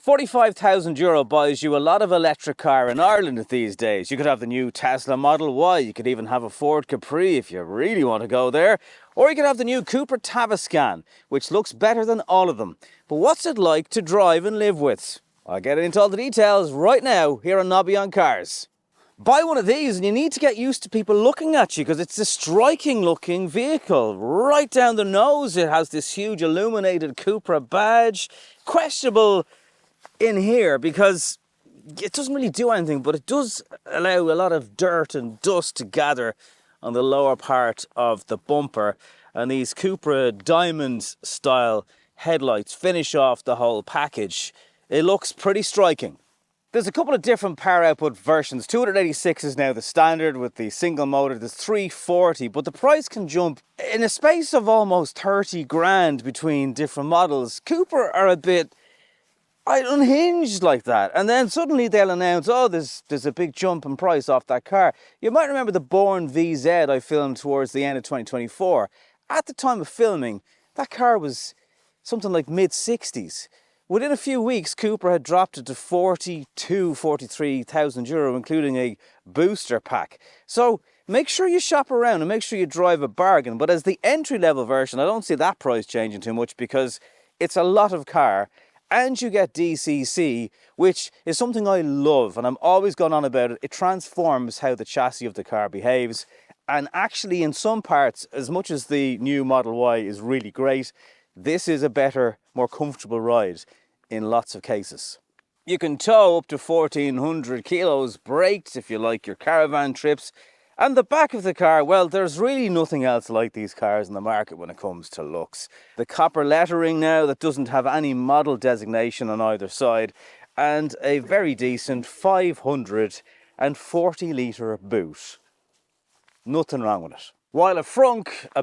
€45,000 buys you a lot of electric car in Ireland these days. You could have the new Tesla Model Y, you could even have a Ford Capri if you really want to go there, or you could have the new Cupra Tavascan, which looks better than all of them. But what's it like to drive and live with? I'll get into all the details right now here on Nobby on Cars. Buy one of these and you need to get used to people looking at you because it's a striking looking vehicle. Right down the nose it has this huge illuminated Cupra badge. Questionable in here because it doesn't really do anything, but it does allow a lot of dirt and dust to gather on the lower part of the bumper, and these Cupra diamond style headlights finish off the whole package. It looks pretty striking. There's a couple of different power output versions. 286 is now the standard with the single motor. There's 340, but the price can jump in a space of almost 30 grand between different models. Cupra are a bit unhinged like that, and then suddenly they'll announce, oh, there's a big jump in price off that car. You might remember the Born VZ I filmed towards the end of 2024. At the time of filming, that car was something like mid-60s. Within a few weeks, Cupra had dropped it to €43,000, including a booster pack. So make sure you shop around and make sure you drive a bargain. But as the entry-level version, I don't see that price changing too much because it's a lot of car. And you get DCC, which is something I love, and I'm always going on about it. It transforms how the chassis of the car behaves. And actually, in some parts, as much as the new Model Y is really great, this is a better, more comfortable ride in lots of cases. You can tow up to 1,400 kilos braked if you like your caravan trips. And the back of the car, well, there's really nothing else like these cars in the market when it comes to looks. The copper lettering now that doesn't have any model designation on either side, and a very decent 540 litre boot. Nothing wrong with it. While a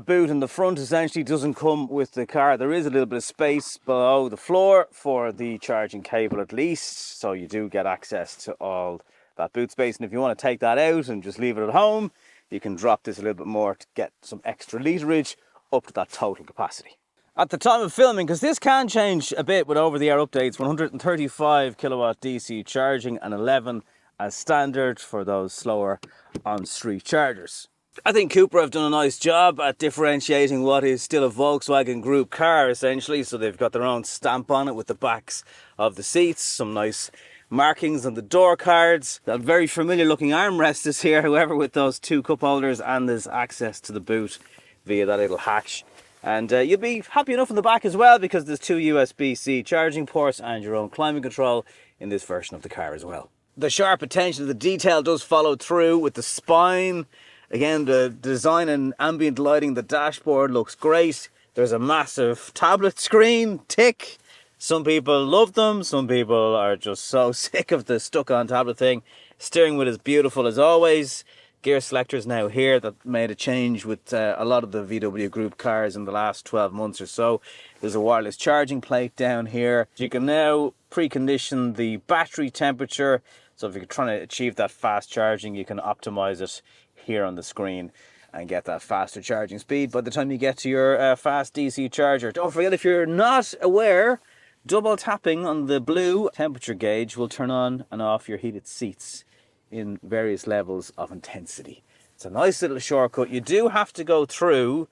boot in the front essentially doesn't come with the car, there is a little bit of space below the floor for the charging cable at least, so you do get access to all that boot space. And if you want to take that out and just leave it at home, you can drop this a little bit more to get some extra literage up to that total capacity. At the time of filming, because this can change a bit with over-the-air updates, 135 kilowatt DC charging and 11 as standard for those slower on-street chargers. I think Cupra have done a nice job at differentiating what is still a Volkswagen Group car essentially. So they've got their own stamp on it with the backs of the seats, some nice markings on the door cards. That very familiar looking armrest is here, however, with those two cup holders, and there's access to the boot via that little hatch. And you'll be happy enough in the back as well because there's two USB-C charging ports and your own climate control in this version of the car as well. The sharp attention to the detail does follow through with the spine. Again, the design and ambient lighting, the dashboard looks great. There's a massive tablet screen, tick. Some people love them, some people are just so sick of the stuck-on tablet thing. Steering wheel is beautiful as always. Gear selectors now here. That made a change with a lot of the VW Group cars in the last 12 months or so. There's a wireless charging plate down here. You can now precondition the battery temperature. So if you're trying to achieve that fast charging, you can optimize it here on the screen and get that faster charging speed by the time you get to your fast DC charger. Don't forget, if you're not aware, double tapping on the blue temperature gauge will turn on and off your heated seats in various levels of intensity. It's a nice little shortcut. You do have to go through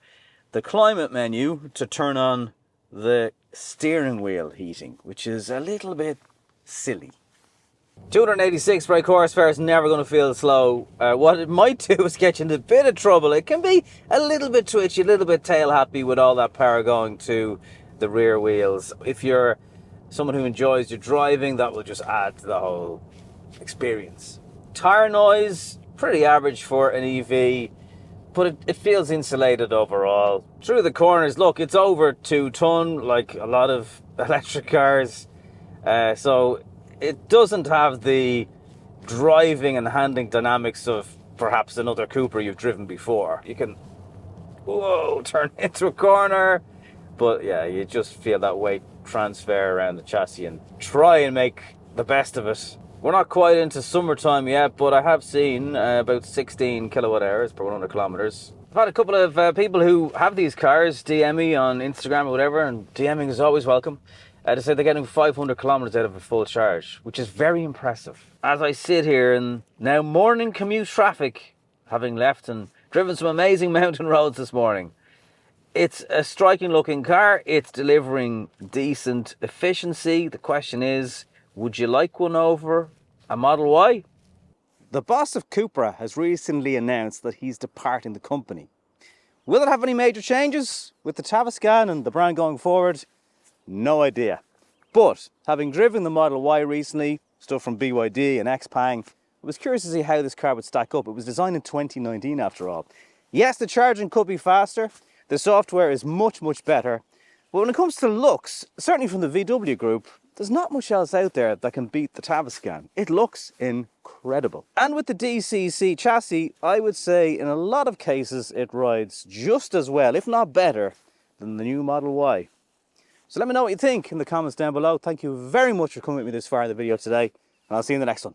the climate menu to turn on the steering wheel heating, which is a little bit silly. 286 brake horsepower is never going to feel slow. What it might do is get you in a bit of trouble. It can be a little bit twitchy, a little bit tail happy with all that power going to the rear wheels. If you're someone who enjoys your driving, that will just add to the whole experience. Tire noise, pretty average for an EV, but it feels insulated overall. Through the corners, look, it's over 2 ton like a lot of electric cars. So it doesn't have the driving and handling dynamics of perhaps another Cupra you've driven before. You can, turn into a corner, but yeah, you just feel that weight transfer around the chassis and try and make the best of it. We're not quite into summertime yet, but I have seen about 16 kilowatt hours per 100 kilometers. I've had a couple of people who have these cars DM me on Instagram or whatever, and DMing is always welcome. They say they're getting 500 kilometers out of a full charge, which is very impressive. As I sit here in now morning commute traffic, having left and driven some amazing mountain roads this morning, it's a striking looking car. It's delivering decent efficiency. The question is, would you like one over a Model Y? The boss of Cupra has recently announced that he's departing the company. Will it have any major changes with the Tavascan and the brand going forward? No idea. But having driven the Model Y recently, stuff from BYD and XPeng, I was curious to see how this car would stack up. It was designed in 2019 after all. Yes, the charging could be faster. The software is much, much better. But when it comes to looks, certainly from the VW group, there's not much else out there that can beat the Tavascan. It looks incredible. And with the DCC chassis, I would say in a lot of cases it rides just as well, if not better, than the new Model Y. So let me know what you think in the comments down below. Thank you very much for coming with me this far in the video today, and I'll see you in the next one.